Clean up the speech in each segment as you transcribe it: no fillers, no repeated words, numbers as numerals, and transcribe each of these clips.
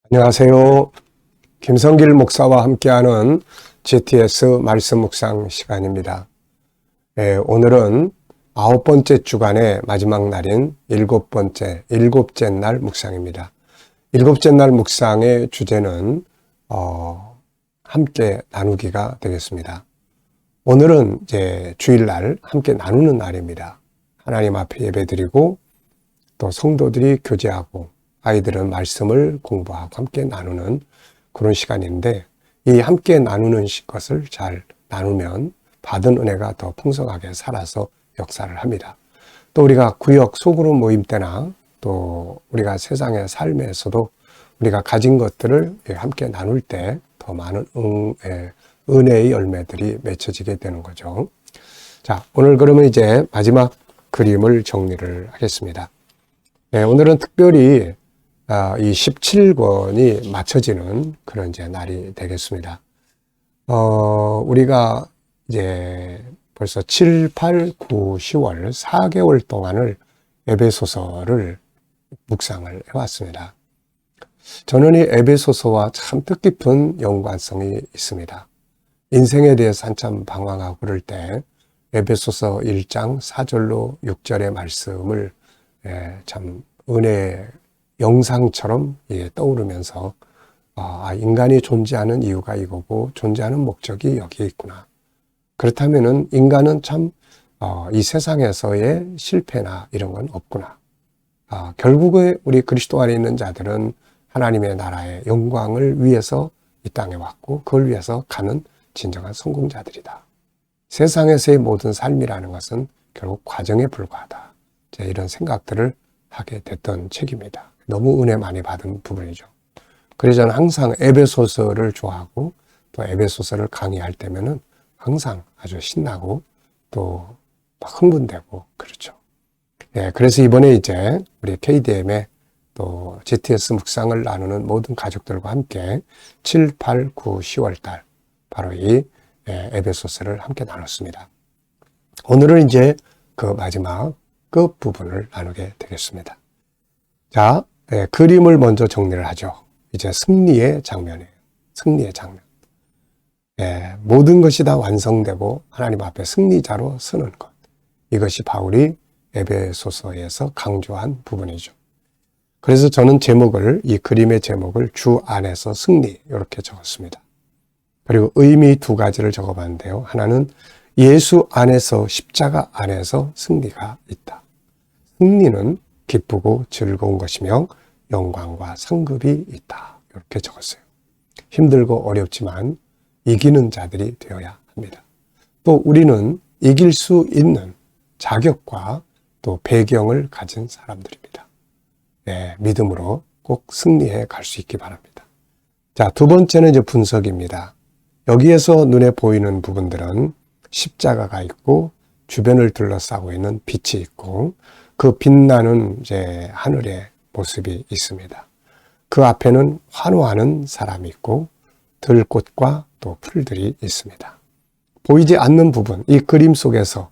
안녕하세요. 김성길 목사와 함께하는 GTS 말씀 묵상 시간입니다. 오늘은 9번째 주간의 마지막 날인 일곱째 날 묵상입니다. 일곱째 날 묵상의 주제는 함께 나누기가 되겠습니다. 오늘은 이제 주일날 함께 나누는 날입니다. 하나님 앞에 예배드리고 또 성도들이 교제하고 아이들은 말씀을 공부하고 함께 나누는 그런 시간인데, 이 함께 나누는 것을 잘 나누면 받은 은혜가 더 풍성하게 살아서 역사를 합니다. 또 우리가 구역 소그룹 모임 때나 또 우리가 세상의 삶에서도 우리가 가진 것들을 함께 나눌 때 더 많은 은혜의 열매들이 맺혀지게 되는 거죠. 자, 오늘 그러면 이제 마지막 그림을 정리를 하겠습니다. 오늘은 특별히 이 17권이 맞춰지는 그런 이제 날이 되겠습니다. 우리가 이제 벌써 7, 8, 9, 10월 4개월 동안을 에베소서를 묵상을 해왔습니다. 저는 이 에베소서와 참 뜻깊은 연관성이 있습니다. 인생에 대해서 한참 방황하고 그럴 때 에베소서 1장 4절로 6절의 말씀을 참 은혜의 영상처럼 떠오르면서 인간이 존재하는 이유가 이거고 존재하는 목적이 여기에 있구나. 그렇다면은 인간은 참 이 세상에서의 실패나 이런 건 없구나. 결국에 우리 그리스도 안에 있는 자들은 하나님의 나라의 영광을 위해서 이 땅에 왔고 그걸 위해서 가는 진정한 성공자들이다. 세상에서의 모든 삶이라는 것은 결국 과정에 불과하다. 이런 생각들을 하게 됐던 책입니다. 너무 은혜 많이 받은 부분이죠. 그래서 저는 항상 에베소서를 좋아하고 또 에베소서를 강의할 때면은 항상 아주 신나고 또 막 흥분되고 그렇죠. 그래서 이번에 이제 우리 KDM의 또 GTS 묵상을 나누는 모든 가족들과 함께 7, 8, 9, 10월 달 바로 이 에베소서를 함께 나눴습니다. 오늘은 이제 그 마지막 끝 부분을 나누게 되겠습니다. 자, 그림을 먼저 정리를 하죠. 이제 승리의 장면이에요. 승리의 장면. 모든 것이 다 완성되고 하나님 앞에 승리자로 서는 것. 이것이 바울이 에베소서에서 강조한 부분이죠. 그래서 저는 이 그림의 제목을 주 안에서 승리 이렇게 적었습니다. 그리고 의미 두 가지를 적어봤는데요. 하나는 예수 안에서 십자가 안에서 승리가 있다. 승리는 기쁘고 즐거운 것이며 영광과 상급이 있다. 이렇게 적었어요. 힘들고 어렵지만 이기는 자들이 되어야 합니다. 또 우리는 이길 수 있는 자격과 또 배경을 가진 사람들입니다. 믿음으로 꼭 승리해 갈 수 있기 바랍니다. 자, 두 번째는 이제 분석입니다. 여기에서 눈에 보이는 부분들은 십자가가 있고 주변을 둘러싸고 있는 빛이 있고 그 빛나는 이제 하늘의 모습이 있습니다. 그 앞에는 환호하는 사람이 있고 들꽃과 또 풀들이 있습니다. 보이지 않는 부분, 이 그림 속에서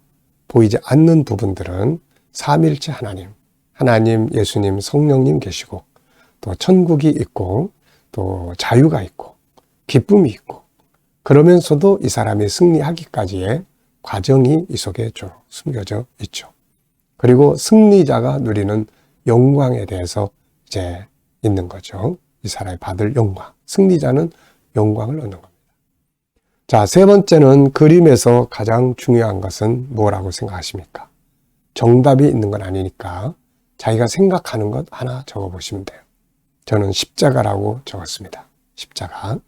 보이지 않는 부분들은 삼일체 하나님, 예수님, 성령님 계시고 또 천국이 있고 또 자유가 있고 기쁨이 있고 그러면서도 이 사람이 승리하기까지의 과정이 이 속에 쭉 숨겨져 있죠. 그리고 승리자가 누리는 영광에 대해서 이제 있는 거죠. 이 사람이 받을 영광. 승리자는 영광을 얻는 겁니다. 자, 세 번째는 그림에서 가장 중요한 것은 뭐라고 생각하십니까? 정답이 있는 건 아니니까 자기가 생각하는 것 하나 적어보시면 돼요. 저는 십자가라고 적었습니다. 십자가.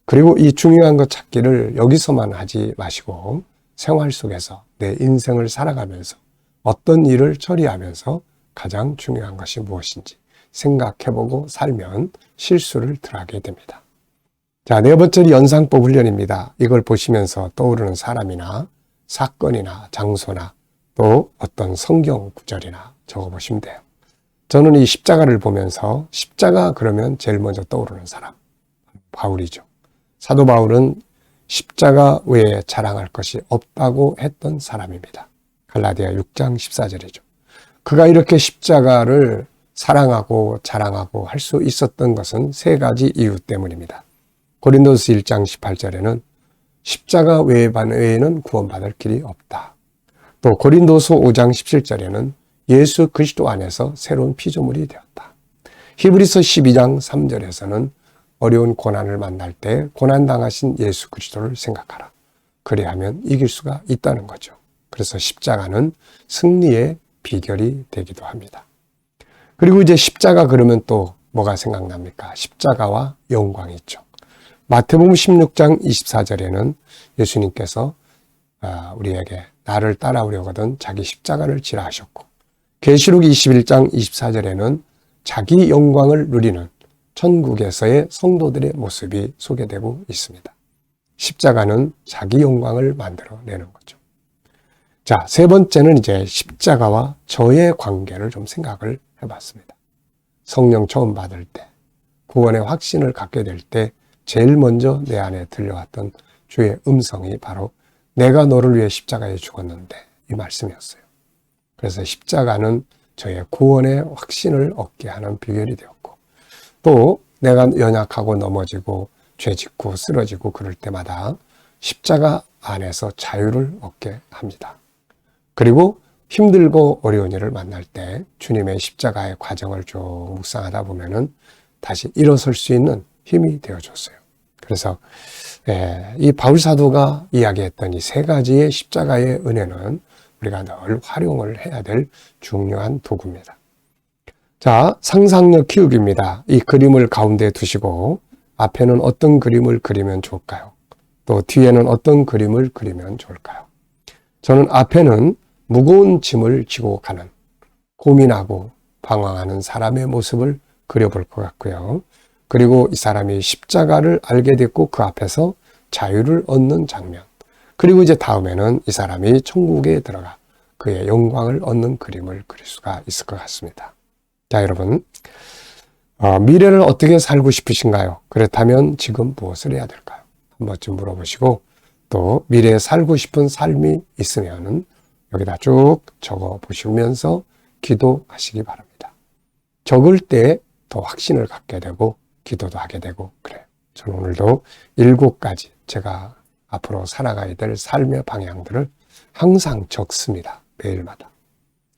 그리고 이 중요한 것 찾기를 여기서만 하지 마시고 생활 속에서 내 인생을 살아가면서 어떤 일을 처리하면서 가장 중요한 것이 무엇인지 생각해보고 살면 실수를 덜 하게 됩니다. 자, 네 번째는 연상법 훈련입니다. 이걸 보시면서 떠오르는 사람이나 사건이나 장소나 또 어떤 성경 구절이나 적어보시면 돼요. 저는 이 십자가를 보면서 십자가 그러면 제일 먼저 떠오르는 사람, 바울이죠. 사도 바울은 십자가 외에 자랑할 것이 없다고 했던 사람입니다. 갈라디아 6장 14절이죠. 그가 이렇게 십자가를 사랑하고 자랑하고 할 수 있었던 것은 세 가지 이유 때문입니다. 고린도서 1장 18절에는 십자가 외에는 구원받을 길이 없다. 또 고린도서 5장 17절에는 예수 그리스도 안에서 새로운 피조물이 되었다. 히브리서 12장 3절에서는 어려운 고난을 만날 때 고난당하신 예수 그리스도를 생각하라. 그래야만 이길 수가 있다는 거죠. 그래서 십자가는 승리의 비결이 되기도 합니다. 그리고 이제 십자가 그러면 또 뭐가 생각납니까? 십자가와 영광이 있죠. 마태복음 16장 24절에는 예수님께서 우리에게 나를 따라오려거든 자기 십자가를 지라 하셨고, 계시록 21장 24절에는 자기 영광을 누리는 천국에서의 성도들의 모습이 소개되고 있습니다. 십자가는 자기 영광을 만들어내는 거죠. 자, 세 번째는 이제 십자가와 저의 관계를 좀 생각을 해봤습니다. 성령 처음 받을 때, 구원의 확신을 갖게 될 때 제일 먼저 내 안에 들려왔던 주의 음성이 바로 내가 너를 위해 십자가에 죽었는데, 이 말씀이었어요. 그래서 십자가는 저의 구원의 확신을 얻게 하는 비결이 되었고, 또 내가 연약하고 넘어지고 죄 짓고 쓰러지고 그럴 때마다 십자가 안에서 자유를 얻게 합니다. 그리고 힘들고 어려운 일을 만날 때 주님의 십자가의 과정을 쭉 묵상하다 보면은 다시 일어설 수 있는 힘이 되어줬어요. 그래서 이 바울 사도가 이야기했던 이 세 가지의 십자가의 은혜는 우리가 늘 활용을 해야 될 중요한 도구입니다. 자, 상상력 키우기입니다. 이 그림을 가운데 두시고 앞에는 어떤 그림을 그리면 좋을까요? 또 뒤에는 어떤 그림을 그리면 좋을까요? 저는 앞에는 무거운 짐을 지고 가는, 고민하고 방황하는 사람의 모습을 그려볼 것 같고요. 그리고 이 사람이 십자가를 알게 됐고 그 앞에서 자유를 얻는 장면. 그리고 이제 다음에는 이 사람이 천국에 들어가 그의 영광을 얻는 그림을 그릴 수가 있을 것 같습니다. 자, 여러분, 미래를 어떻게 살고 싶으신가요? 그렇다면 지금 무엇을 해야 될까요? 한 번쯤 물어보시고, 또 미래에 살고 싶은 삶이 있으면은 여기다 쭉 적어 보시면서 기도하시기 바랍니다. 적을 때 더 확신을 갖게 되고 기도도 하게 되고 그래요. 저는 오늘도 7가지 제가 앞으로 살아가야 될 삶의 방향들을 항상 적습니다. 매일마다.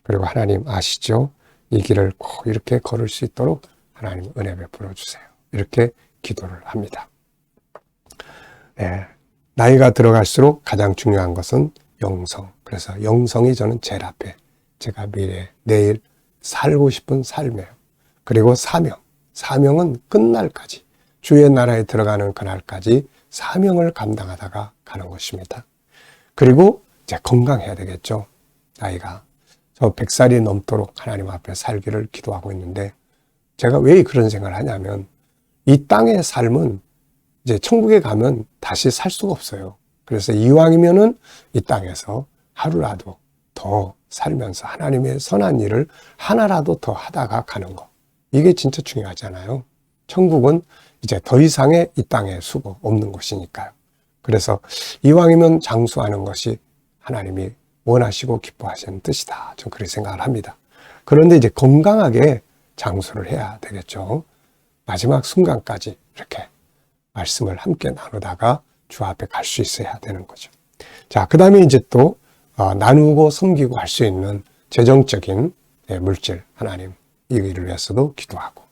그리고 하나님 아시죠? 이 길을 꼭 이렇게 걸을 수 있도록 하나님 은혜 베풀어 주세요. 이렇게 기도를 합니다. 네, 나이가 들어갈수록 가장 중요한 것은 영성. 그래서 영성이 저는 제일 앞에 제가 미래, 내일 살고 싶은 삶이에요. 그리고 사명. 사명은 끝날까지, 주의 나라에 들어가는 그날까지 사명을 감당하다가 가는 것입니다. 그리고 이제 건강해야 되겠죠. 나이가. 저 100살이 넘도록 하나님 앞에 살기를 기도하고 있는데, 제가 왜 그런 생각을 하냐면 이 땅의 삶은 이제 천국에 가면 다시 살 수가 없어요. 그래서 이왕이면은 이 땅에서 하루라도 더 살면서 하나님의 선한 일을 하나라도 더 하다가 가는 거. 이게 진짜 중요하잖아요. 천국은 이제 더 이상의 이 땅에 수고 없는 곳이니까요. 그래서 이왕이면 장수하는 것이 하나님이 원하시고 기뻐하시는 뜻이다. 좀 그렇게 생각을 합니다. 그런데 이제 건강하게 장수를 해야 되겠죠. 마지막 순간까지 이렇게 말씀을 함께 나누다가 주 앞에 갈 수 있어야 되는 거죠. 자, 그 다음에 이제 또 나누고 섬기고 할 수 있는 재정적인 물질, 하나님 이 일을 위해서도 기도하고,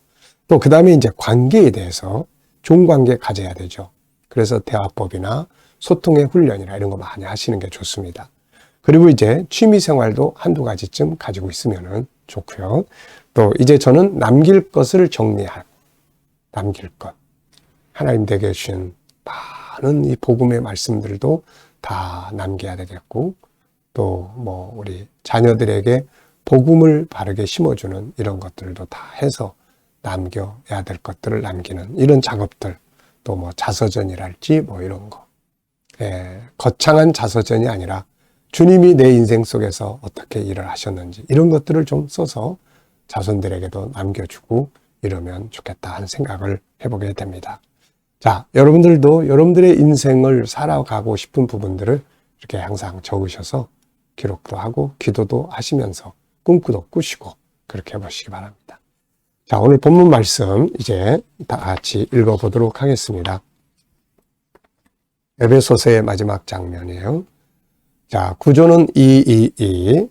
또 그 다음에 이제 관계에 대해서 좋은 관계 가져야 되죠. 그래서 대화법이나 소통의 훈련이나 이런 거 많이 하시는 게 좋습니다. 그리고 이제 취미 생활도 한두 가지쯤 가지고 있으면 좋고요. 또 이제 저는 남길 것을 정리하고, 남길 것. 하나님 댁에 주신 많은 이 복음의 말씀들도 다 남겨야 되겠고, 또 뭐 우리 자녀들에게 복음을 바르게 심어주는 이런 것들도 다 해서 남겨야 될 것들을 남기는 이런 작업들, 또 뭐 자서전이랄지 뭐 이런 거. 거창한 자서전이 아니라 주님이 내 인생 속에서 어떻게 일을 하셨는지 이런 것들을 좀 써서 자손들에게도 남겨주고 이러면 좋겠다 하는 생각을 해보게 됩니다. 자, 여러분들도 여러분들의 인생을 살아가고 싶은 부분들을 이렇게 항상 적으셔서 기록도 하고 기도도 하시면서 꿈도 꾸시고 그렇게 해보시기 바랍니다. 자, 오늘 본문 말씀 이제 다 같이 읽어보도록 하겠습니다. 에베소서의 마지막 장면이에요. 자, 구조는 222,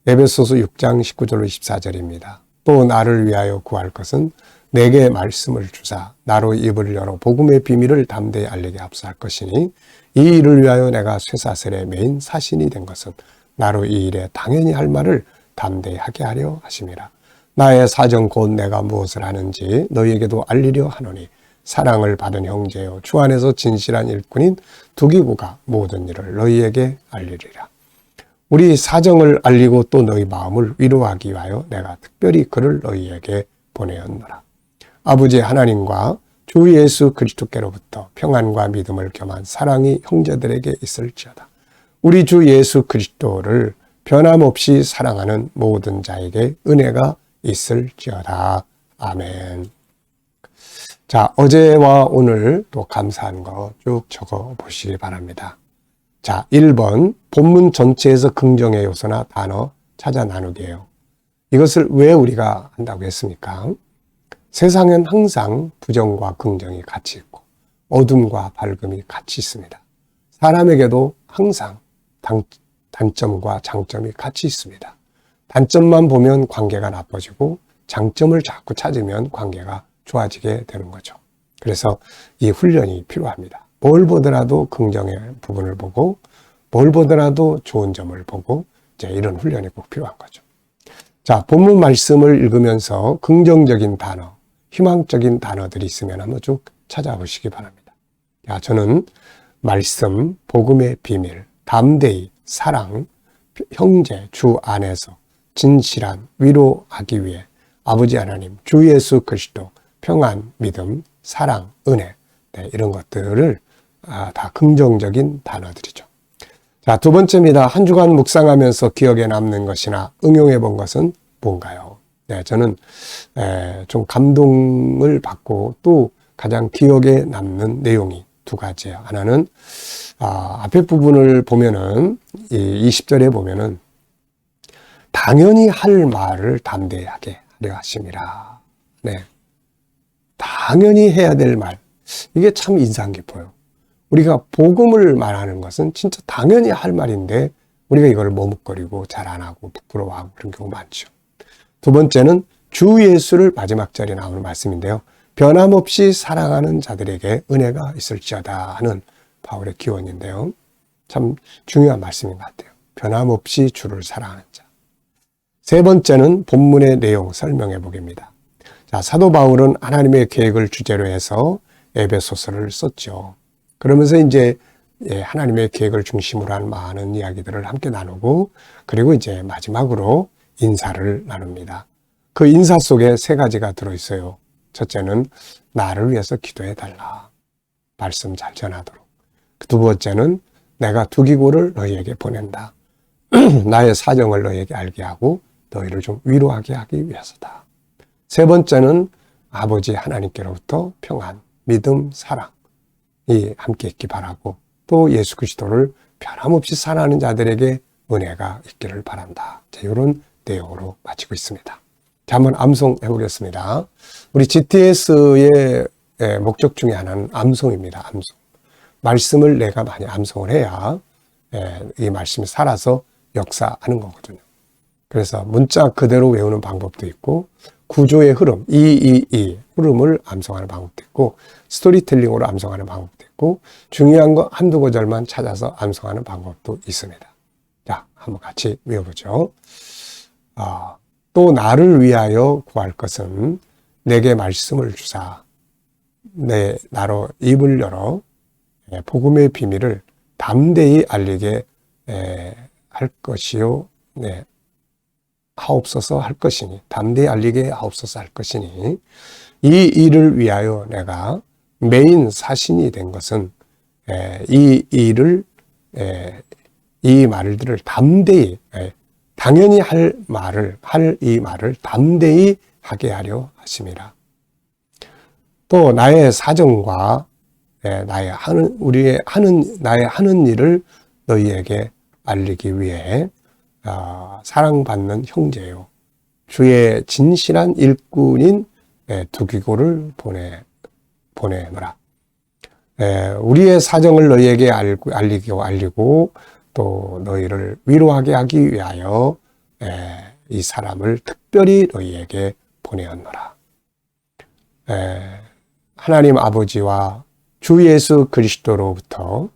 에베소서 6장 19절로 24절입니다. 또 나를 위하여 구할 것은 내게 말씀을 주사 나로 입을 열어 복음의 비밀을 담대히 알리게 합수할 것이니 이 일을 위하여 내가 쇠사슬의 메인 사신이 된 것은 나로 이 일에 당연히 할 말을 담대히 하게 하려 하심이라. 나의 사정 곧 내가 무엇을 하는지 너희에게도 알리려 하노니 사랑을 받은 형제요 주 안에서 진실한 일꾼인 두기고가 모든 일을 너희에게 알리리라. 우리 사정을 알리고 또 너희 마음을 위로하기 위하여 내가 특별히 그를 너희에게 보내었노라. 아버지 하나님과 주 예수 그리스도께로부터 평안과 믿음을 겸한 사랑이 형제들에게 있을지어다. 우리 주 예수 그리스도를 변함없이 사랑하는 모든 자에게 은혜가 있을지어다. 아멘. 자, 어제와 오늘 또 감사한 거 쭉 적어 보시기 바랍니다. 자, 1번 본문 전체에서 긍정의 요소나 단어 찾아 나누기예요. 이것을 왜 우리가 한다고 했습니까? 세상엔 항상 부정과 긍정이 같이 있고 어둠과 밝음이 같이 있습니다. 사람에게도 항상 단점과 장점이 같이 있습니다. 단점만 보면 관계가 나빠지고 장점을 자꾸 찾으면 관계가 좋아지게 되는 거죠. 그래서 이 훈련이 필요합니다. 뭘 보더라도 긍정의 부분을 보고 뭘 보더라도 좋은 점을 보고 이제 이런 훈련이 꼭 필요한 거죠. 자, 본문 말씀을 읽으면서 긍정적인 단어, 희망적인 단어들이 있으면 한번 쭉 찾아보시기 바랍니다. 야, 저는 말씀, 복음의 비밀, 담대히, 사랑, 형제, 주 안에서 진실한 위로하기 위해 아버지 하나님, 주 예수 그리스도, 평안, 믿음, 사랑, 은혜, 네, 이런 것들을 다 긍정적인 단어들이죠. 자, 두 번째입니다. 한 주간 묵상하면서 기억에 남는 것이나 응용해 본 것은 뭔가요? 네, 저는 좀 감동을 받고 또 가장 기억에 남는 내용이 두 가지예요. 하나는 앞에 부분을 보면은 20절에 보면은 당연히 할 말을 담대하게 하려 하심이라. 네, 당연히 해야 될 말. 이게 참 인상 깊어요. 우리가 복음을 말하는 것은 진짜 당연히 할 말인데 우리가 이걸 머뭇거리고 잘 안 하고 부끄러워하고 그런 경우 많죠. 두 번째는 주 예수를 마지막 절에 나오는 말씀인데요. 변함없이 사랑하는 자들에게 은혜가 있을지어다 하는 바울의 기원인데요. 참 중요한 말씀인 것 같아요. 변함없이 주를 사랑하는 자. 세 번째는 본문의 내용 설명해 보겠습니다. 자, 사도 바울은 하나님의 계획을 주제로 해서 에베소서를 썼죠. 그러면서 이제 하나님의 계획을 중심으로 한 많은 이야기들을 함께 나누고 그리고 이제 마지막으로 인사를 나눕니다. 그 인사 속에 세 가지가 들어있어요. 첫째는 나를 위해서 기도해 달라. 말씀 잘 전하도록. 두 번째는 내가 두기고를 너희에게 보낸다. 나의 사정을 너희에게 알게 하고 너희를 좀 위로하게 하기 위해서다. 세 번째는 아버지 하나님께로부터 평안, 믿음, 사랑이 함께 있기 바라고 또 예수 그리스도를 변함없이 사랑하는 자들에게 은혜가 있기를 바란다. 자, 이런 내용으로 마치고 있습니다. 자, 한번 암송해 보겠습니다. 우리 GTS의 목적 중에 하나는 암송입니다. 암송. 말씀을 내가 많이 암송을 해야 이 말씀이 살아서 역사하는 거거든요. 그래서 문자 그대로 외우는 방법도 있고 구조의 흐름, 이 흐름을 암송하는 방법도 있고 스토리텔링으로 암송하는 방법도 있고 중요한 거 한두 구절만 찾아서 암송하는 방법도 있습니다. 자, 한번 같이 외워보죠. 또 나를 위하여 구할 것은 내게 말씀을 주사 나로 입을 열어 복음의 비밀을 담대히 알리게 할 것이요. 네. 하옵소서 할 것이니 담대히 알리게 하옵소서 할 것이니 이 일을 위하여 내가 메인 사신이 된 것은 이 일을 이 말들을 담대히 당연히 할 이 말을 담대히 하게 하려 하심이라. 또 나의 사정과 나의 하는 일을 너희에게 알리기 위해 사랑받는 형제요 주의 진실한 일꾼인 두기고를 보내노라. 우리의 사정을 너희에게 알리고 또 너희를 위로하게 하기 위하여 이 사람을 특별히 너희에게 보내었노라. 하나님 아버지와 주 예수 그리스도로부터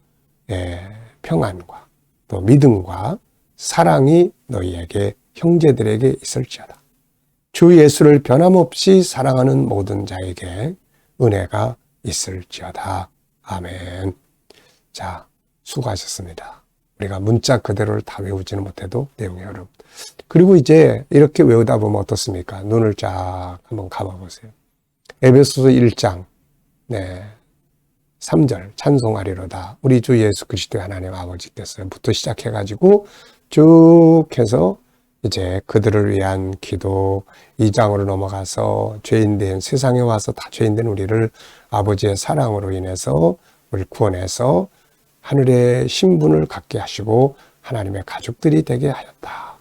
평안과 또 믿음과 사랑이 너희에게 형제들에게 있을지어다. 주 예수를 변함없이 사랑하는 모든 자에게 은혜가 있을지어다. 아멘. 자, 수고하셨습니다. 우리가 문자 그대로를 다 외우지는 못해도 내용이 어렵. 그리고 이제 이렇게 외우다 보면 어떻습니까? 눈을 쫙 한번 감아보세요. 에베소서 1장 3절 찬송하리로다. 우리 주 예수 그리스도의 하나님 아버지께서부터 시작해가지고 쭉 해서 이제 그들을 위한 기도 2장으로 넘어가서 죄인된 세상에 와서 다 죄인된 우리를 아버지의 사랑으로 인해서 우리를 구원해서 하늘의 신분을 갖게 하시고 하나님의 가족들이 되게 하였다.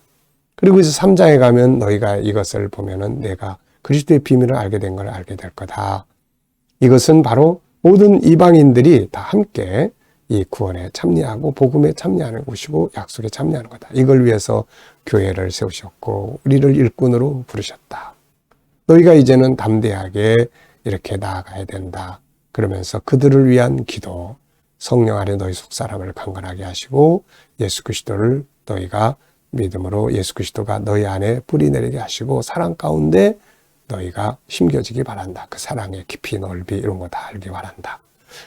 그리고 이제 3장에 가면 너희가 이것을 보면은 내가 그리스도의 비밀을 알게 된 걸 알게 될 거다. 이것은 바로 모든 이방인들이 다 함께 이 구원에 참여하고 복음에 참여하는 것이고 약속에 참여하는 거다. 이걸 위해서 교회를 세우셨고 우리를 일꾼으로 부르셨다. 너희가 이제는 담대하게 이렇게 나아가야 된다. 그러면서 그들을 위한 기도, 성령 안에 너희 속사람을 강건하게 하시고 예수 그리스도를 너희가 믿음으로 예수 그리스도가 너희 안에 뿌리내리게 하시고 사랑 가운데 너희가 심겨지기 바란다. 그 사랑의 깊이 넓이 이런 거 다 알기 바란다.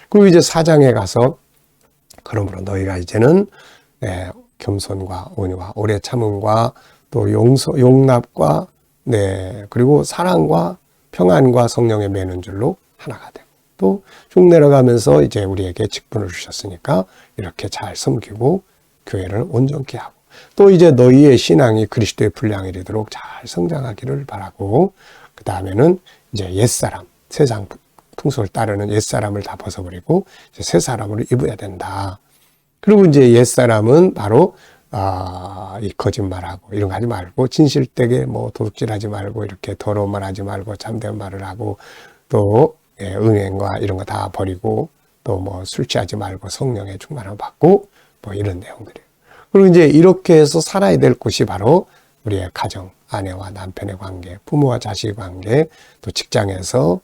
그리고 이제 4장에 가서 그러므로 너희가 이제는 겸손과 온유와 오래 참음과 또 용납과 그리고 사랑과 평안과 성령의 매는 줄로 하나가 되고 또 쭉 내려가면서 이제 우리에게 직분을 주셨으니까 이렇게 잘 섬기고 교회를 온전케 하고 또 이제 너희의 신앙이 그리스도의 분량이 이르도록 잘 성장하기를 바라고 그 다음에는 이제 옛사람, 세상 풍속을 따르는 옛사람을 다 벗어버리고 이제 새 사람으로 입어야 된다. 그리고 이제 옛사람은 바로 이 거짓말하고 이런 거 하지 말고 진실되게 뭐 도둑질하지 말고 이렇게 더러운 말 하지 말고 참된 말을 하고 또 응행과 이런 거 다 버리고 또 뭐 술 취하지 말고 성령의 충만함을 받고 뭐 이런 내용들이에요. 그리고 이제 이렇게 해서 살아야 될 곳이 바로 우리의 가정, 아내와 남편의 관계, 부모와 자식의 관계, 또 직장에서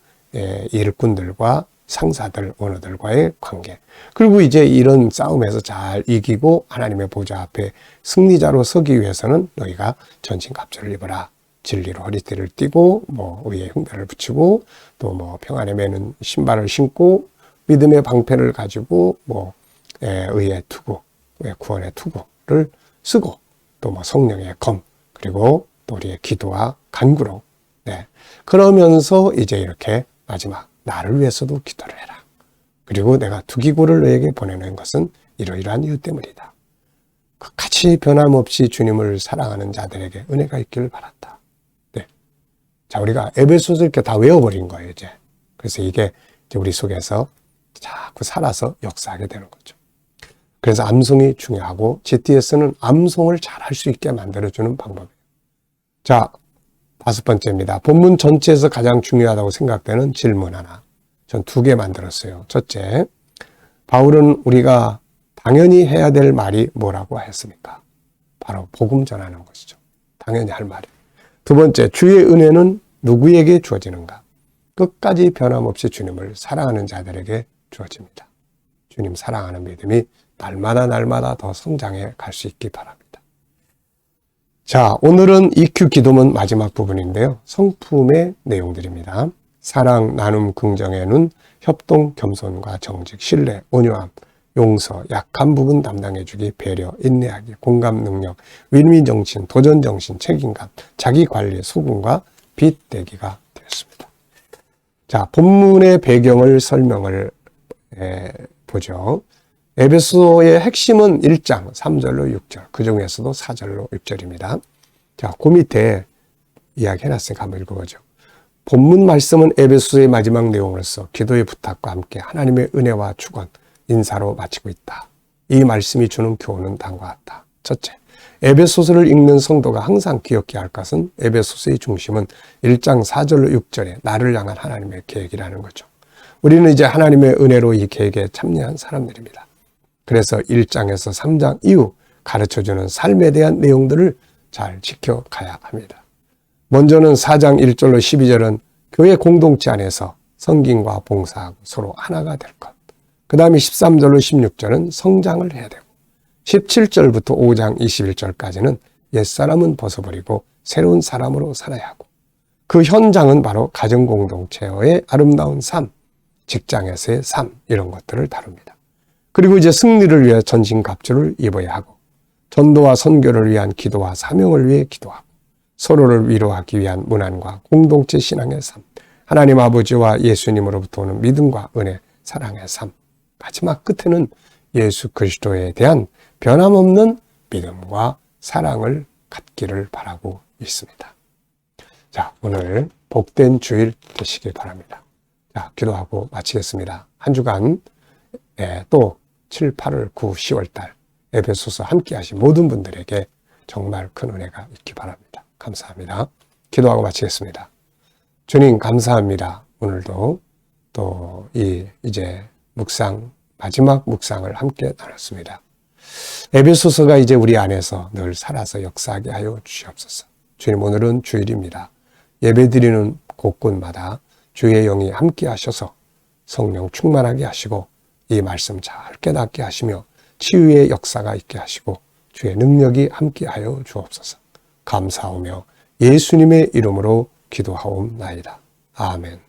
일꾼들과 상사들, 오너들과의 관계. 그리고 이제 이런 싸움에서 잘 이기고 하나님의 보좌 앞에 승리자로 서기 위해서는 너희가 전신갑주를 입어라. 진리로 허리띠를 띠고 뭐 의의 흉배를 붙이고 또 뭐 평안에 매는 신발을 신고 믿음의 방패를 가지고 뭐 의의 투구, 구원의 투구를 쓰고 또 뭐 성령의 검 그리고 또 우리의 기도와 간구로 그러면서 이제 이렇게 마지막 나를 위해서도 기도를 해라. 그리고 내가 두기고를 너에게 보내는 것은 이러이러한 이유 때문이다. 같이 변함없이 주님을 사랑하는 자들에게 은혜가 있기를 바란다. 자, 우리가 에베소서 이렇게 다 외워버린 거예요, 이제. 그래서 이게 이제 우리 속에서 자꾸 살아서 역사하게 되는 거죠. 그래서 암송이 중요하고 GTS는 암송을 잘 할 수 있게 만들어주는 방법이에요. 자, 5번째입니다. 본문 전체에서 가장 중요하다고 생각되는 질문 하나. 전 2개 만들었어요. 첫째, 바울은 우리가 당연히 해야 될 말이 뭐라고 했습니까? 바로 복음 전하는 것이죠. 당연히 할 말이. 2번째, 주의 은혜는 누구에게 주어지는가? 끝까지 변함없이 주님을 사랑하는 자들에게 주어집니다. 주님 사랑하는 믿음이 날마다 더 성장해 갈 수 있기 바랍니다. 자, 오늘은 EQ 기도문 마지막 부분인데요. 성품의 내용들입니다. 사랑, 나눔, 긍정의 눈, 협동, 겸손과 정직, 신뢰, 온유함, 용서, 약한 부분 담당해주기, 배려, 인내하기, 공감 능력, 윈윈 정신, 도전 정신, 책임감, 자기 관리, 수긍과 빚대기가 되었습니다. 자, 본문의 배경을 설명을 보죠. 에베소의 핵심은 1장 3절로 6절, 그 중에서도 4절로 6절입니다. 자, 그 밑에 이야기해놨으니까 한번 읽어보죠. 본문 말씀은 에베소의 마지막 내용으로서 기도의 부탁과 함께 하나님의 은혜와 축원, 인사로 마치고 있다. 이 말씀이 주는 교훈은 다음과 같다. 첫째, 에베소서를 읽는 성도가 항상 기억해야 할 것은 에베소서의 중심은 1장 4절로 6절에 나를 향한 하나님의 계획이라는 거죠. 우리는 이제 하나님의 은혜로 이 계획에 참여한 사람들입니다. 그래서 1장에서 3장 이후 가르쳐주는 삶에 대한 내용들을 잘 지켜가야 합니다. 먼저는 4장 1절로 12절은 교회 공동체 안에서 섬김과 봉사하고 서로 하나가 될 것. 그 다음에 13절로 16절은 성장을 해야 되고 17절부터 5장 21절까지는 옛사람은 벗어버리고 새로운 사람으로 살아야 하고 그 현장은 바로 가정공동체의 아름다운 삶, 직장에서의 삶 이런 것들을 다룹니다. 그리고 이제 승리를 위해 전신갑주를 입어야 하고 전도와 선교를 위한 기도와 사명을 위해 기도하고 서로를 위로하기 위한 문안과 공동체 신앙의 삶, 하나님 아버지와 예수님으로부터 오는 믿음과 은혜, 사랑의 삶, 마지막 끝에는 예수 그리스도에 대한 변함없는 믿음과 사랑을 갖기를 바라고 있습니다. 자, 오늘 복된 주일 되시길 바랍니다. 자, 기도하고 마치겠습니다. 한 주간 또 7, 8월, 9, 10월 달 에베소서 함께 하신 모든 분들에게 정말 큰 은혜가 있기 바랍니다. 감사합니다. 기도하고 마치겠습니다. 주님 감사합니다. 오늘도 또 이제 묵상, 마지막 묵상을 함께 나눴습니다. 에베소서가 이제 우리 안에서 늘 살아서 역사하게 하여 주시옵소서. 주님 오늘은 주일입니다. 예배드리는 곳곳마다 주의 영이 함께 하셔서 성령 충만하게 하시고 이 말씀 잘 깨닫게 하시며 치유의 역사가 있게 하시고 주의 능력이 함께 하여 주옵소서. 감사하며 예수님의 이름으로 기도하옵나이다. 아멘.